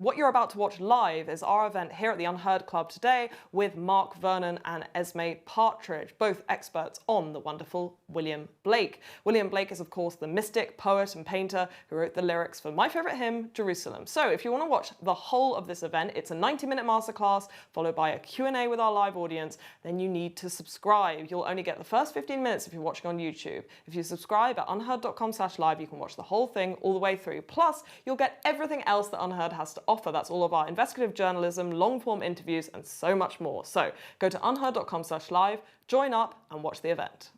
What you're about to watch live is our event here at the UnHerd Club today with Mark Vernon and Esmé Partridge, both experts on the wonderful William Blake. William Blake is, of course, the mystic, poet and painter who wrote the lyrics for my favourite hymn, Jerusalem. So if you want to watch the whole of this event, it's a 90-minute masterclass followed by a Q&A with our live audience, then you need to subscribe. You'll only get the first 15 minutes if you're watching on YouTube. If you subscribe at unheard.com/live, you can watch the whole thing all the way through. Plus, you'll get everything else that UnHerd has to offer. That's all of our investigative journalism, long-form interviews, and so much more. So go to unheard.com/live, join up, and watch the event.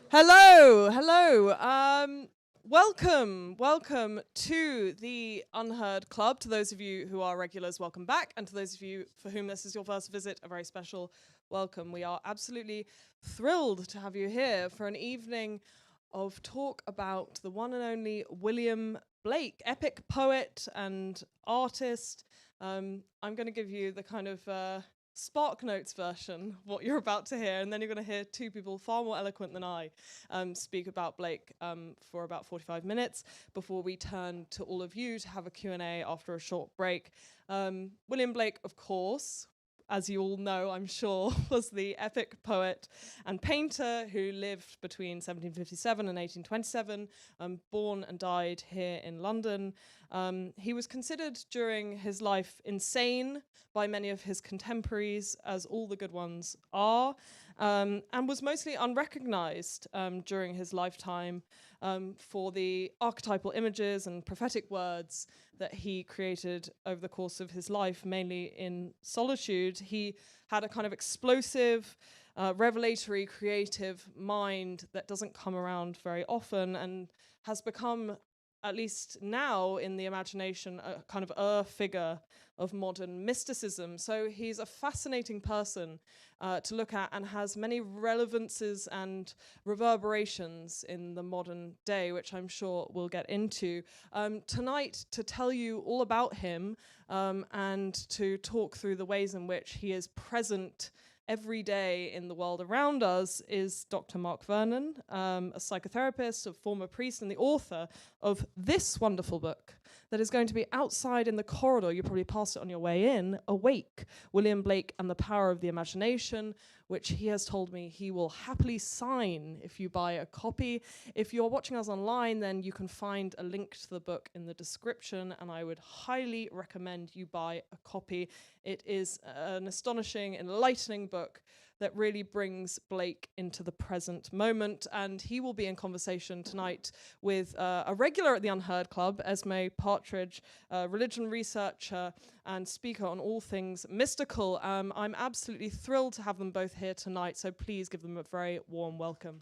Hello. Welcome to the UnHerd Club. To those of you who are regulars, welcome back. And to those of you for whom this is your first visit, a very special welcome. We are absolutely thrilled to have you here for an evening of talk about the one and only William Blake, epic poet and artist. I'm going to give you the kind of Spark Notes version of what you're about to hear, and then you're going to hear two people far more eloquent than I speak about Blake for about 45 minutes before we turn to all of you to have a Q&A after a short break. William Blake, of course, as you all know, I'm sure, was the epic poet and painter who lived between 1757 and 1827, born and died here in London. He was considered during his life insane by many of his contemporaries, as all the good ones are, and was mostly unrecognized during his lifetime for the archetypal images and prophetic words that he created over the course of his life, mainly in solitude. He had a kind of explosive, revelatory, creative mind that doesn't come around very often and has become, at least now in the imagination, a kind of figure of modern mysticism. So he's a fascinating person to look at and has many relevances and reverberations in the modern day, which I'm sure we'll get into. Tonight, to tell you all about him and to talk through the ways in which he is present every day in the world around us is Dr. Mark Vernon, a psychotherapist, a former priest, and the author of this wonderful book that is going to be outside in the corridor. You probably passed it on your way in. Awake, William Blake and the Power of the Imagination, which he has told me he will happily sign if you buy a copy. If you're watching us online, then you can find a link to the book in the description, and I would highly recommend you buy a copy. It is an astonishing, enlightening book that really brings Blake into the present moment, and he will be in conversation tonight with a regular at the UnHerd Club, Esmé Partridge, religion researcher and speaker on all things mystical. I'm absolutely thrilled to have them both here tonight, so please give them a very warm welcome.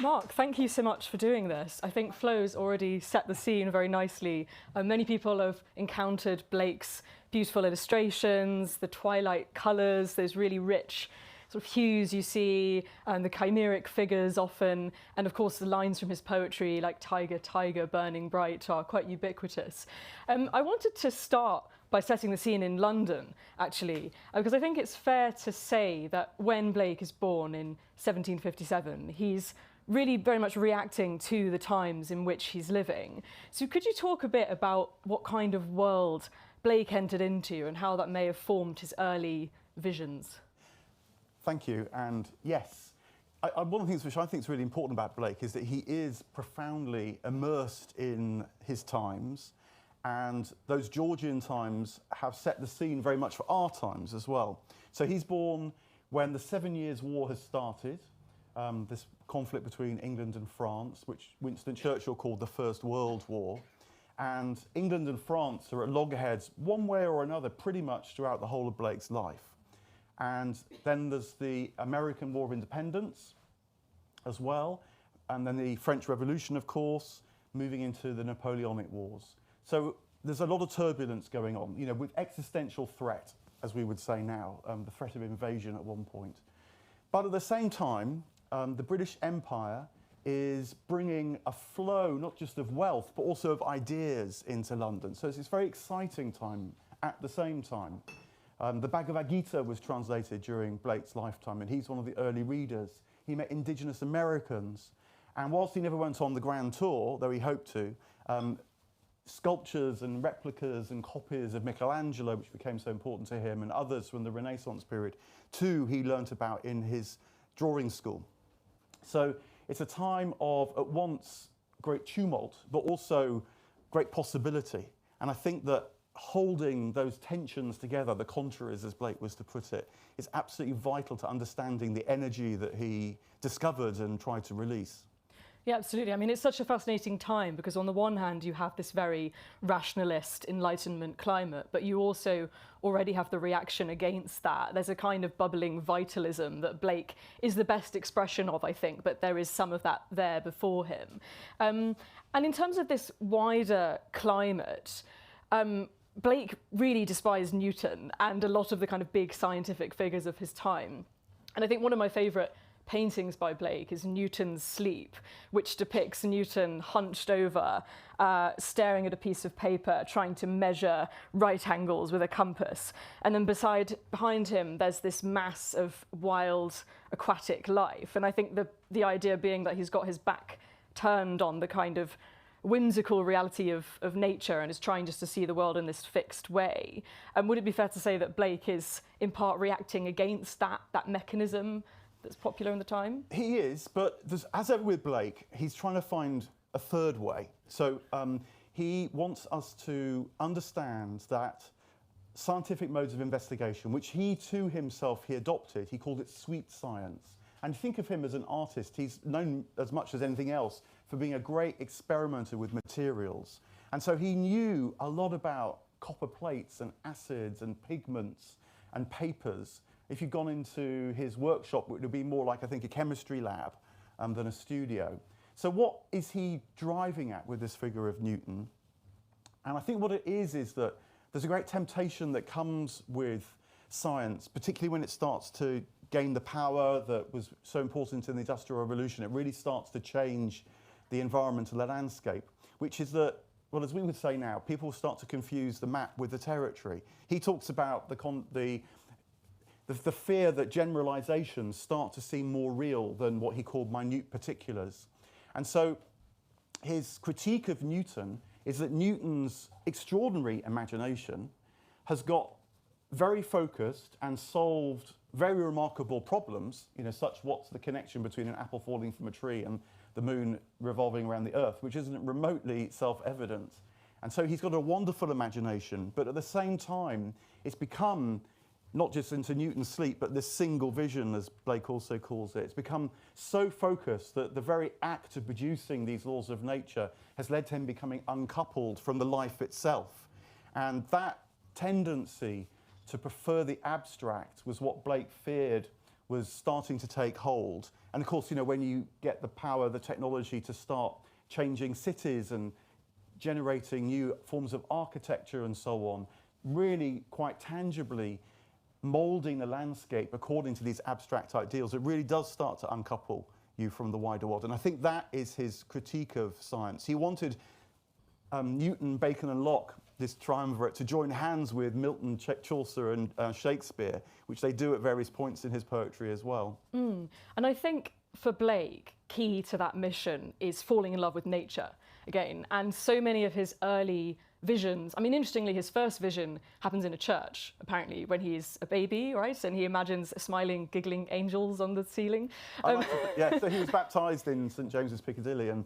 Mark, thank you so much for doing this. I think Flo's already set the scene very nicely. Many people have encountered Blake's beautiful illustrations, the twilight colours, those really rich sort of hues you see, the chimeric figures often, and of course the lines from his poetry like tiger, tiger, burning bright are quite ubiquitous. I wanted to start by setting the scene in London, actually, because I think it's fair to say that when Blake is born in 1757, he's really very much reacting to the times in which he's living. So could you talk a bit about what kind of world Blake entered into and how that may have formed his early visions? Thank you, and yes, one of the things which I think is really important about Blake is that he is profoundly immersed in his times, and those Georgian times have set the scene very much for our times as well. So he's born when the 7 Years' War has started, this conflict between England and France, which Winston Churchill called the First World War. And England and France are at loggerheads one way or another pretty much throughout the whole of Blake's life. And then there's the American War of Independence as well, and then the French Revolution, of course, moving into the Napoleonic Wars. So there's a lot of turbulence going on, you know, with existential threat, as we would say now, the threat of invasion at one point. But at the same time, the British Empire is bringing a flow, not just of wealth, but also of ideas into London. So it's this very exciting time at the same time. The Bhagavad Gita was translated during Blake's lifetime, and he's one of the early readers. He met indigenous Americans, And whilst he never went on the grand tour, though he hoped to, sculptures and replicas and copies of Michelangelo, which became so important to him, and others from the Renaissance period, too, he learnt about in his drawing school. So it's a time of, at once, great tumult, but also great possibility. And I think that holding those tensions together, the contours, as Blake was to put it, is absolutely vital to understanding the energy that he discovered and tried to release. Yeah, absolutely. I mean, it's such a fascinating time because on the one hand, you have this very rationalist Enlightenment climate, but you also already have the reaction against that. There's a kind of bubbling vitalism that Blake is the best expression of, I think, but there is some of that there before him. And in terms of this wider climate, Blake really despised Newton and a lot of the kind of big scientific figures of his time. And I think one of my favourite paintings by Blake is Newton's Sleep, which depicts Newton hunched over, staring at a piece of paper, trying to measure right angles with a compass. And then behind him, there's this mass of wild aquatic life. And I think the idea being that he's got his back turned on the kind of whimsical reality of nature and is trying just to see the world in this fixed way. And would it be fair to say that Blake is in part reacting against that mechanism that's popular in the time? He is, but as ever with Blake, he's trying to find a third way. So he wants us to understand that scientific modes of investigation, which he too himself he adopted, he called it sweet science. And think of him as an artist. He's known as much as anything else for being a great experimenter with materials. And so he knew a lot about copper plates and acids and pigments and papers. If you'd gone into his workshop, it would be more like, I think, a chemistry lab than a studio. So what is he driving at with this figure of Newton? And I think what it is that there's a great temptation that comes with science, particularly when it starts to gain the power that was so important in the Industrial Revolution. It really starts to change the environmental landscape, which is that, well, as we would say now, people start to confuse the map with the territory. He talks about the fear that generalizations start to seem more real than what he called minute particulars. And so his critique of Newton is that Newton's extraordinary imagination has got very focused and solved very remarkable problems, such what's the connection between an apple falling from a tree and the moon revolving around the earth, which isn't remotely self-evident. And so he's got a wonderful imagination, but at the same time, it's become not just into Newton's Sleep, but this single vision, as Blake also calls it. It's become so focused that the very act of producing these laws of nature has led to him becoming uncoupled from the life itself. And that tendency to prefer the abstract was what Blake feared was starting to take hold. And of course, when you get the power, the technology to start changing cities and generating new forms of architecture and so on, really quite tangibly moulding the landscape according to these abstract ideals, it really does start to uncouple you from the wider world. And I think that is his critique of science. He wanted Newton, Bacon and Locke, this triumvirate, to join hands with Milton, Chaucer and Shakespeare, which they do at various points in his poetry as well. And I think for Blake, key to that mission is falling in love with nature again. And so many of his early visions, I mean, interestingly, his first vision happens in a church, apparently, when he's a baby, right? And he imagines smiling, giggling angels on the ceiling. Yeah, so he was baptised in St James's Piccadilly, and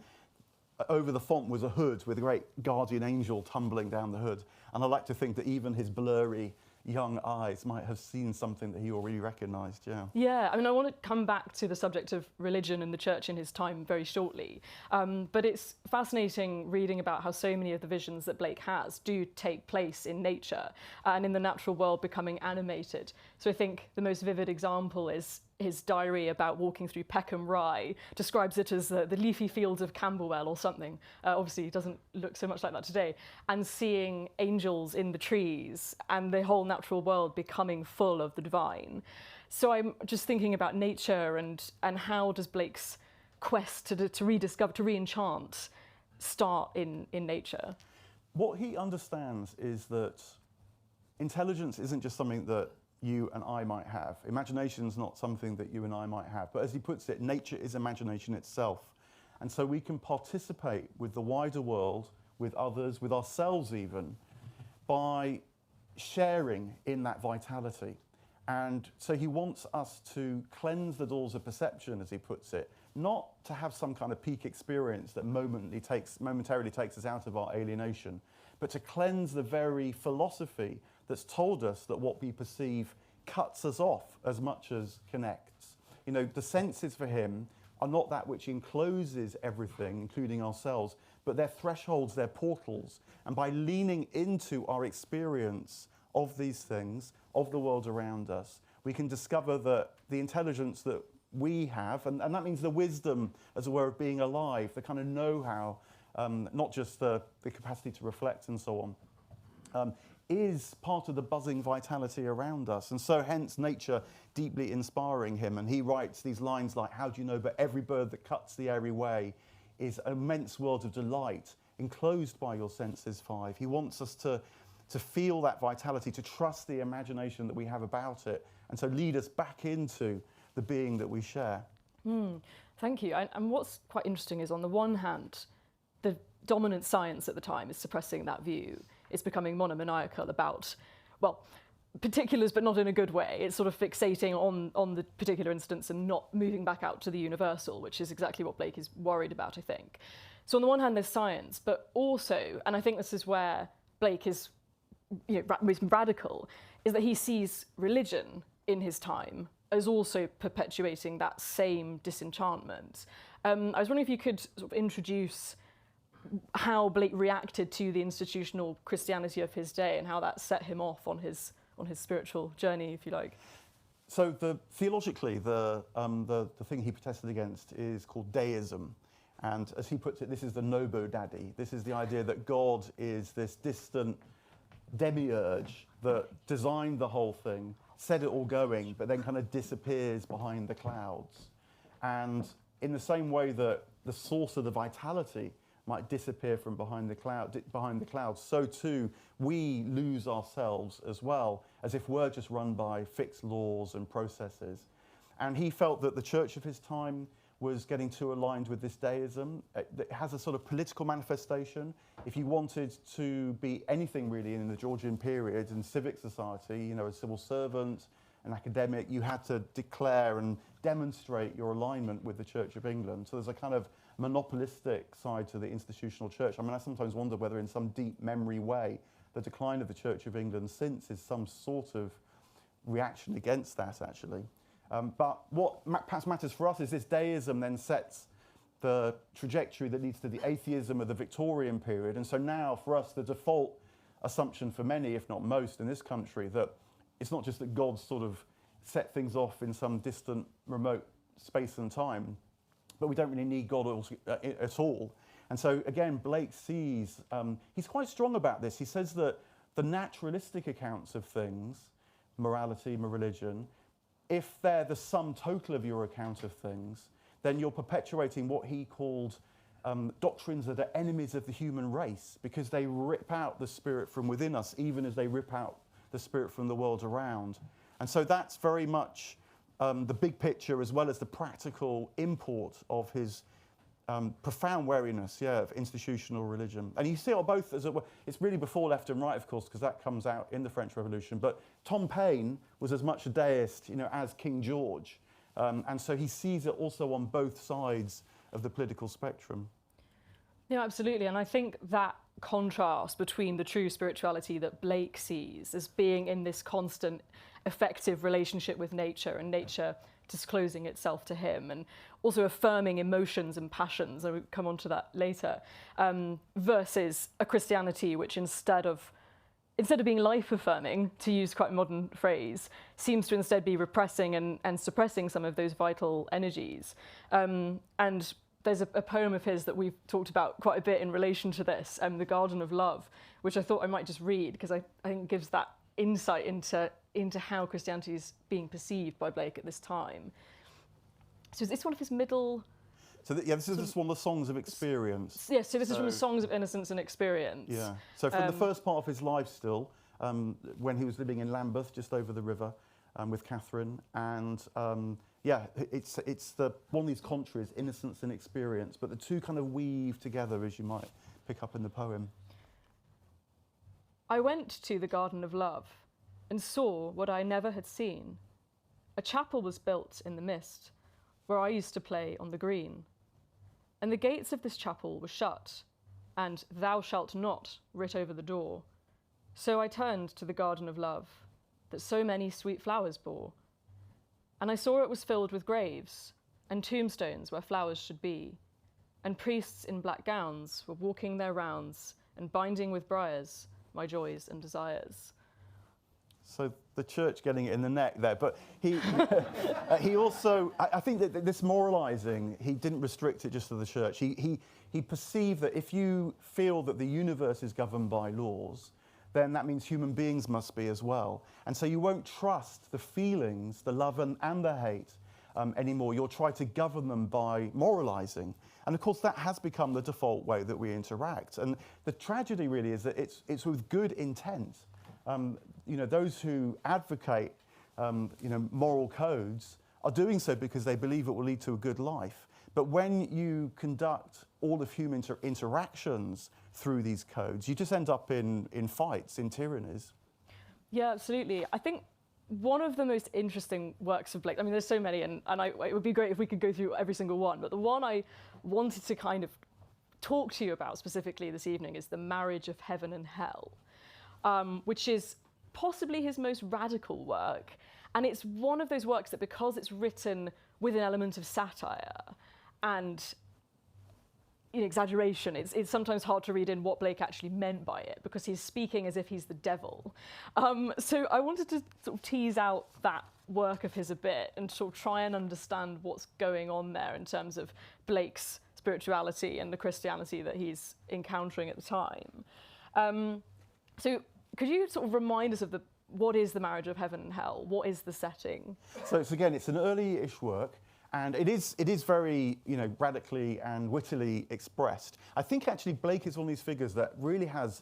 over the font was a hood with a great guardian angel tumbling down the hood. And I like to think that even his blurry young eyes might have seen something that he already recognised, yeah. Yeah, I mean, I want to come back to the subject of religion and the church in his time very shortly. But it's fascinating reading about how so many of the visions that Blake has do take place in nature and in the natural world becoming animated. So I think the most vivid example is his diary about walking through Peckham Rye, describes it as the leafy fields of Camberwell or something. Obviously, it doesn't look so much like that today. And seeing angels in the trees and the whole natural world becoming full of the divine. So I'm just thinking about nature and how does Blake's quest to rediscover, to re-enchant, start in nature? What he understands is that intelligence isn't just something that you and I might have. Imagination is not something that you and I might have. But as he puts it, nature is imagination itself. And so we can participate with the wider world, with others, with ourselves even, by sharing in that vitality. And so he wants us to cleanse the doors of perception, as he puts it, not to have some kind of peak experience that momentarily takes us out of our alienation, but to cleanse the very philosophy that's told us that what we perceive cuts us off as much as connects. You know, the senses for him are not that which encloses everything, including ourselves, but they're thresholds, they're portals. And by leaning into our experience of these things, of the world around us, we can discover that the intelligence that we have, and that means the wisdom as a way of being alive, the kind of know-how, not just the capacity to reflect and so on, is part of the buzzing vitality around us. And so hence nature deeply inspiring him. And he writes these lines like, "How do you know but every bird that cuts the airy way is an immense world of delight enclosed by your senses five." He wants us to feel that vitality, to trust the imagination that we have about it, and so lead us back into the being that we share. Thank you. And what's quite interesting is, on the one hand, the dominant science at the time is suppressing that view. It's becoming monomaniacal about, well, particulars, but not in a good way. It's sort of fixating on the particular instance and not moving back out to the universal, which is exactly what Blake is worried about, I think. So on the one hand, there's science, but also, and I think this is where Blake is most radical, is that he sees religion in his time as also perpetuating that same disenchantment. I was wondering if you could sort of introduce how Blake reacted to the institutional Christianity of his day and how that set him off on his spiritual journey, if you like. So theologically, the thing he protested against is called deism. And as he puts it, this is the Nobo Daddy. This is the idea that God is this distant demiurge that designed the whole thing, set it all going, but then kind of disappears behind the clouds. And in the same way that the source of the vitality might disappear from behind the clouds, so too we lose ourselves as well, as if we're just run by fixed laws and processes. And he felt that the church of his time was getting too aligned with this deism. It has a sort of political manifestation. If you wanted to be anything really in the Georgian period in civic society, you know, a civil servant, an academic, you had to declare and demonstrate your alignment with the Church of England. So there's a kind of monopolistic side to the institutional church. I mean, I sometimes wonder whether in some deep memory way, the decline of the Church of England since is some sort of reaction against that, actually. But what perhaps matters for us is this deism then sets the trajectory that leads to the atheism of the Victorian period. And so now, for us, the default assumption for many, if not most, in this country, that it's not just that God sort of set things off in some distant, remote space and time, but we don't really need God at all. And so, again, Blake sees, he's quite strong about this. He says that the naturalistic accounts of things, morality, religion, if they're the sum total of your account of things, then you're perpetuating what he called doctrines that are enemies of the human race, because they rip out the spirit from within us, even as they rip out the spirit from the world around. And so that's very much the big picture as well as the practical import of his profound wariness, of institutional religion. And you see it both as it's really before left and right, of course, because that comes out in the French Revolution. But Tom Paine was as much a deist, as King George. And so he sees it also on both sides of the political spectrum. Yeah, absolutely. And I think that contrast between the true spirituality that Blake sees as being in this constant, effective relationship with nature, and nature disclosing itself to him, and also affirming emotions and passions, and we'll come on to that later, versus a Christianity which instead of being life-affirming, to use quite a modern phrase, seems to instead be repressing and suppressing some of those vital energies. And there's a poem of his that we've talked about quite a bit in relation to this, The Garden of Love, which I thought I might just read, because I think gives that insight into how Christianity is being perceived by Blake at this time. So is this one of his middle... So this is just one of the songs of experience. Yes, so this is from the Songs of Innocence and Experience. Yeah, so from the first part of his life still, when he was living in Lambeth, just over the river, with Catherine, and it's one of these contraries, innocence and experience, but the two kind of weave together, as you might pick up in the poem. I went to the Garden of Love and saw what I never had seen. A chapel was built in the mist, where I used to play on the green. And the gates of this chapel were shut, and "Thou shalt not" writ over the door. So I turned to the Garden of Love, that so many sweet flowers bore. And I saw it was filled with graves, and tombstones where flowers should be, and priests in black gowns were walking their rounds, and binding with briars my joys and desires. So the church getting it in the neck there, but he also, I think that this moralising, he didn't restrict it just to the church. He perceived that if you feel that the universe is governed by laws, then that means human beings must be as well. And so you won't trust the feelings, the love and the hate anymore. You'll try to govern them by moralising. And of course, that has become the default way that we interact. And the tragedy really is that it's with good intent. Those who advocate, moral codes are doing so because they believe it will lead to a good life. But when you conduct all of human interactions through these codes, you just end up in fights, in tyrannies. Yeah, absolutely. I think one of the most interesting works of Blake, I mean, there's so many, and it would be great if we could go through every single one, but the one I wanted to kind of talk to you about specifically this evening is The Marriage of Heaven and Hell, which is possibly his most radical work. And it's one of those works that, because it's written with an element of satire and exaggeration, it's sometimes hard to read in what Blake actually meant by it, because he's speaking as if he's the devil. So I wanted to sort of tease out that work of his a bit and sort of try and understand what's going on there in terms of Blake's spirituality and the Christianity that he's encountering at the time. So could you sort of remind us of what is The Marriage of Heaven and Hell? What is the setting? So again, it's an early-ish work, and it is very, radically and wittily expressed. I think actually Blake is one of these figures that really has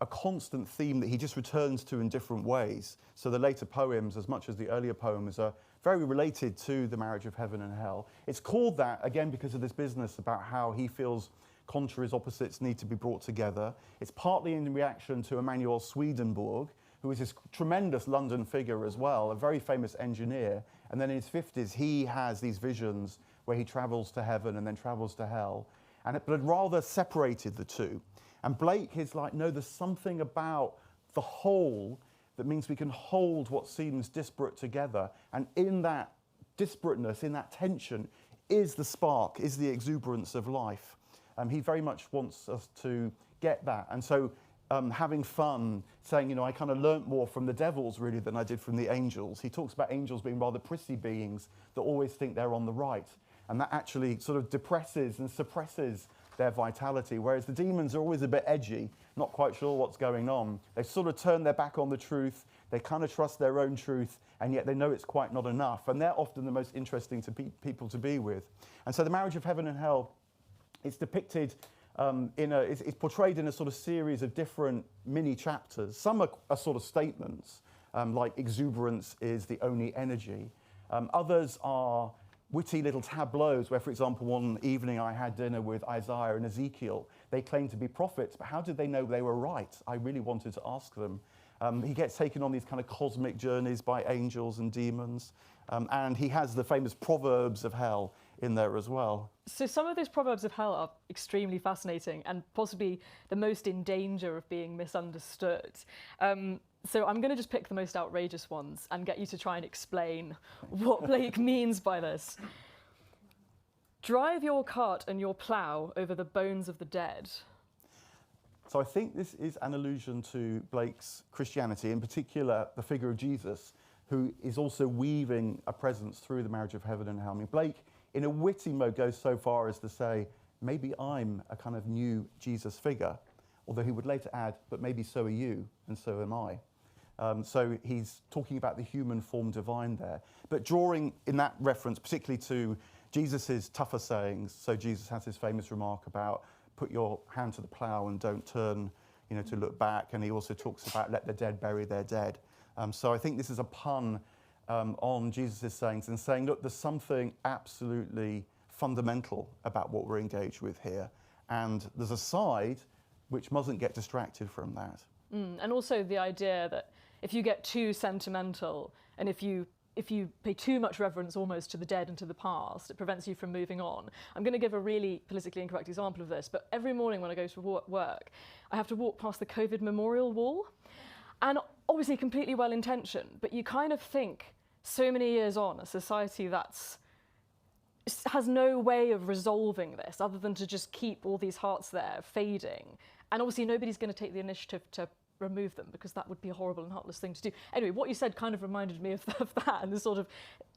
a constant theme that he just returns to in different ways. So the later poems, as much as the earlier poems, are very related to The Marriage of Heaven and Hell. It's called that, again, because of this business about how he feels contraries, opposites need to be brought together. It's partly in reaction to Emanuel Swedenborg, who is this tremendous London figure as well, a very famous engineer. And then in his 50s, he has these visions where he travels to heaven and then travels to hell. But had rather separated the two. And Blake is like, no, there's something about the whole that means we can hold what seems disparate together. And in that disparateness, in that tension, is the spark, is the exuberance of life. He very much wants us to get that. And so having fun, saying, I kind of learnt more from the devils, really, than I did from the angels. He talks about angels being rather prissy beings that always think they're on the right. And that actually sort of depresses and suppresses their vitality, whereas the demons are always a bit edgy, not quite sure what's going on. They sort of turn their back on the truth, they kind of trust their own truth, and yet they know it's quite not enough. And they're often the most interesting people to be with. And so The Marriage of Heaven and Hell, it's depicted it's portrayed in a sort of series of different mini chapters. Some are sort of statements, like exuberance is the only energy. Others are witty little tableaus where, for example, one evening I had dinner with Isaiah and Ezekiel. They claimed to be prophets, but how did they know they were right? I really wanted to ask them. He gets taken on these kind of cosmic journeys by angels and demons. And he has the famous Proverbs of Hell in there as well. So some of those Proverbs of Hell are extremely fascinating and possibly the most in danger of being misunderstood. So I'm going to just pick the most outrageous ones and get you to try and explain what Blake means by this. Drive your cart and your plough over the bones of the dead. So I think this is an allusion to Blake's Christianity, in particular the figure of Jesus, who is also weaving a presence through The Marriage of Heaven and Hell. I mean, Blake, in a witty mode, goes so far as to say, maybe I'm a kind of new Jesus figure, although he would later add, but maybe so are you, and so am I. So he's talking about the human form divine there, but drawing in that reference particularly to Jesus's tougher sayings. So Jesus has his famous remark about put your hand to the plough and don't turn, to look back. And he also talks about let the dead bury their dead. So I think this is a pun on Jesus' sayings and saying, look, there's something absolutely fundamental about what we're engaged with here. And there's a side which mustn't get distracted from that. And also the idea that if you get too sentimental and if you pay too much reverence almost to the dead and to the past, it prevents you from moving on. I'm going to give a really politically incorrect example of this, but every morning when I go to work, I have to walk past the COVID memorial wall. And obviously completely well-intentioned, but you kind of think so many years on, a society that's has no way of resolving this other than to just keep all these hearts there fading. And obviously nobody's going to take the initiative to remove them because that would be a horrible and heartless thing to do. Anyway, what you said kind of reminded me of that, and the sort of,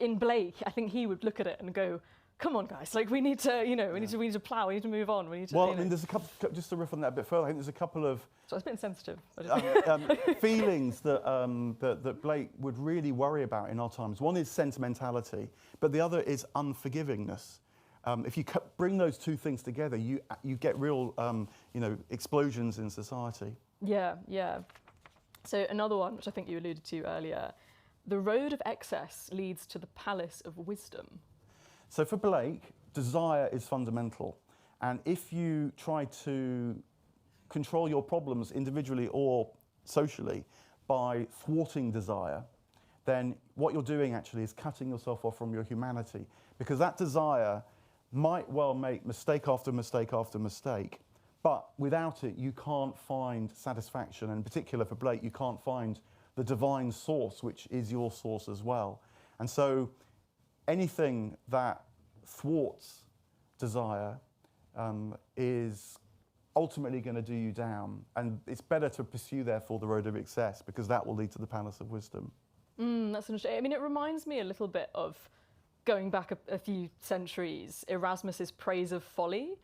in Blake, I think he would look at it and go, come on guys, like we need to, we need to plough, we need to move on, we need to, Well, I mean, there's a couple, just to riff on that a bit further, I think there's a couple of so it's been sensitive. feelings that, that Blake would really worry about in our times. One is sentimentality, but the other is unforgivingness. If you bring those two things together, you get real, explosions in society. Yeah. So another one, which I think you alluded to earlier, the road of excess leads to the palace of wisdom. So for Blake, desire is fundamental. And if you try to control your problems individually or socially by thwarting desire, then what you're doing actually is cutting yourself off from your humanity, because that desire might well make mistake after mistake after mistake, but without it you can't find satisfaction, and in particular for Blake you can't find the divine source, which is your source as well. And so anything that thwarts desire is ultimately going to do you down, and it's better to pursue therefore the road of excess, because that will lead to the palace of wisdom. That's interesting. I mean, it reminds me a little bit of, going back a few centuries, Irasmus's Praise of Folly,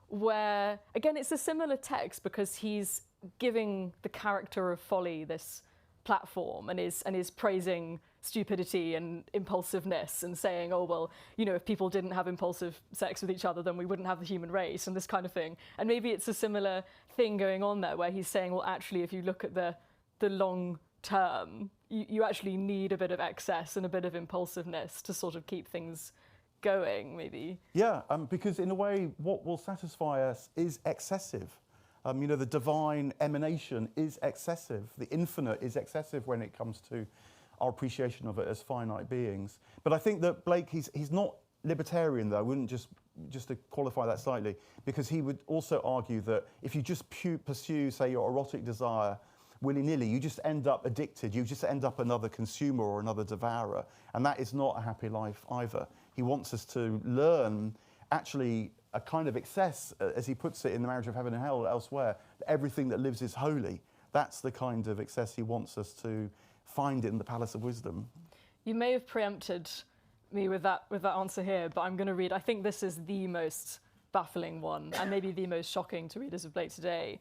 where again it's a similar text because he's giving the character of folly this platform and is praising stupidity and impulsiveness and saying, oh, well, if people didn't have impulsive sex with each other, then we wouldn't have the human race, and this kind of thing. And maybe it's a similar thing going on there where he's saying, well, actually, if you look at the long term, you actually need a bit of excess and a bit of impulsiveness to sort of keep things going, maybe. Yeah, because in a way, what will satisfy us is excessive. The divine emanation is excessive. The infinite is excessive when it comes to our appreciation of it as finite beings. But I think that Blake, he's not libertarian, though. I wouldn't just to qualify that slightly, because he would also argue that if you just pursue, say, your erotic desire willy-nilly, you just end up addicted. You just end up another consumer or another devourer. And that is not a happy life either. He wants us to learn, actually, a kind of excess, as he puts it in The Marriage of Heaven and Hell elsewhere, that everything that lives is holy. That's the kind of excess he wants us to find in the Palace of Wisdom. You may have preempted me with that answer here, but I'm going to read, I think this is the most baffling one, and maybe the most shocking to readers of Blake today.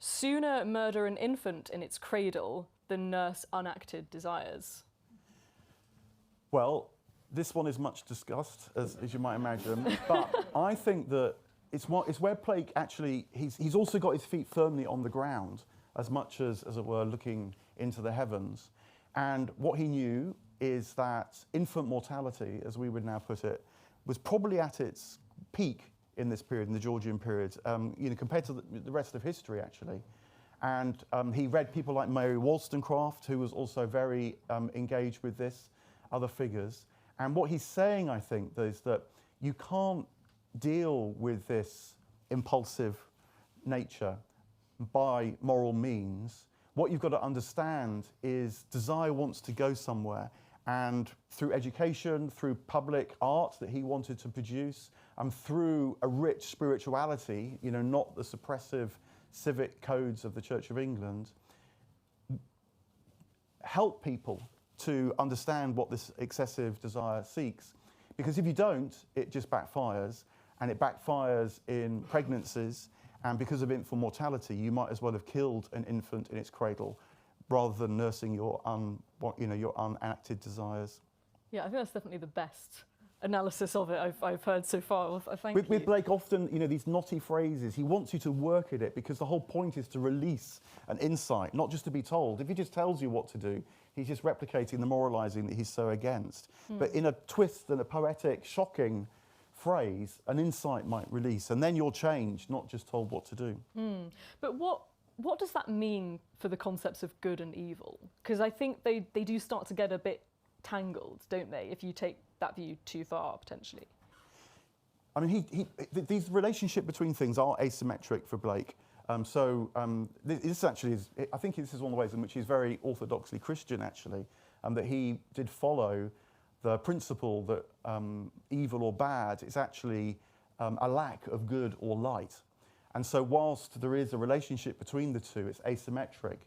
Sooner murder an infant in its cradle than nurse unacted desires. Well, this one is much discussed, as you might imagine, but I think that it's where Blake actually, he's also got his feet firmly on the ground, as much as it were, looking into the heavens. And what he knew is that infant mortality, as we would now put it, was probably at its peak in this period, in the Georgian period, compared to the rest of history, actually. And he read people like Mary Wollstonecraft, who was also very engaged with this, other figures. And what he's saying, I think, is that you can't deal with this impulsive nature by moral means. What you've got to understand is desire wants to go somewhere, and through education, through public art that he wanted to produce, and through a rich spirituality, not the suppressive civic codes of the Church of England, help people to understand what this excessive desire seeks. Because if you don't, it just backfires, and it backfires in pregnancies, and because of infant mortality, you might as well have killed an infant in its cradle rather than nursing your unacted desires. Yeah, I think that's definitely the best analysis of it I've heard so far. Well, thank you. With Blake, often, these knotty phrases, he wants you to work at it because the whole point is to release an insight, not just to be told. If he just tells you what to do, he's just replicating the moralising that he's so against. But in a twist and a poetic, shocking phrase, an insight might release, and then you're changed, not just told what to do. But what does that mean for the concepts of good and evil? Because I think they do start to get a bit tangled, don't they, if you take that view too far, potentially? I mean, these relationship between things are asymmetric for Blake. This actually is, I think this is one of the ways in which he's very orthodoxly Christian, actually, that he did follow the principle that evil or bad is actually a lack of good or light. And so whilst there is a relationship between the two, it's asymmetric.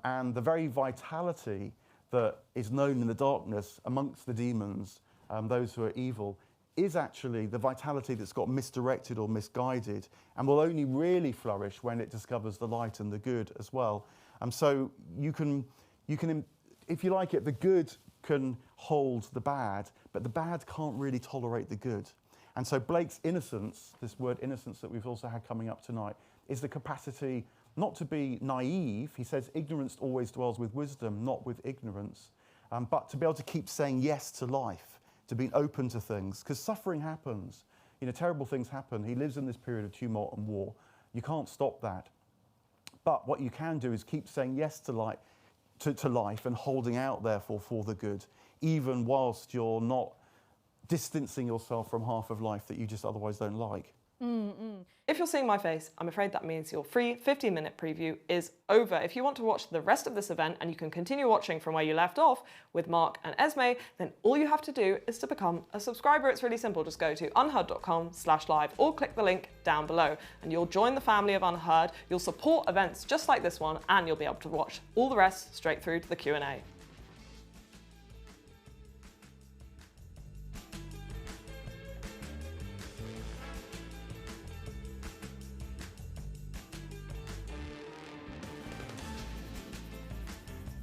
And the very vitality that is known in the darkness amongst the demons, those who are evil, is actually the vitality that's got misdirected or misguided and will only really flourish when it discovers the light and the good as well. So you can, if you like it, the good can hold the bad, but the bad can't really tolerate the good. And so Blake's innocence, this word innocence that we've also had coming up tonight, is the capacity not to be naive. He says ignorance always dwells with wisdom, not with ignorance, but to be able to keep saying yes to life, to being open to things, because suffering happens. Terrible things happen. He lives in this period of tumult and war. You can't stop that. But what you can do is keep saying yes to life and holding out, therefore, for the good, even whilst you're not distancing yourself from half of life that you just otherwise don't like. If you're seeing my face, I'm afraid that means your free 15-minute preview is over. If you want to watch the rest of this event and you can continue watching from where you left off with Mark and Esmé, then all you have to do is to become a subscriber. It's really simple. Just go to unherd.com/live or click the link down below and you'll join the family of UnHerd. You'll support events just like this one and you'll be able to watch all the rest straight through to the Q&A.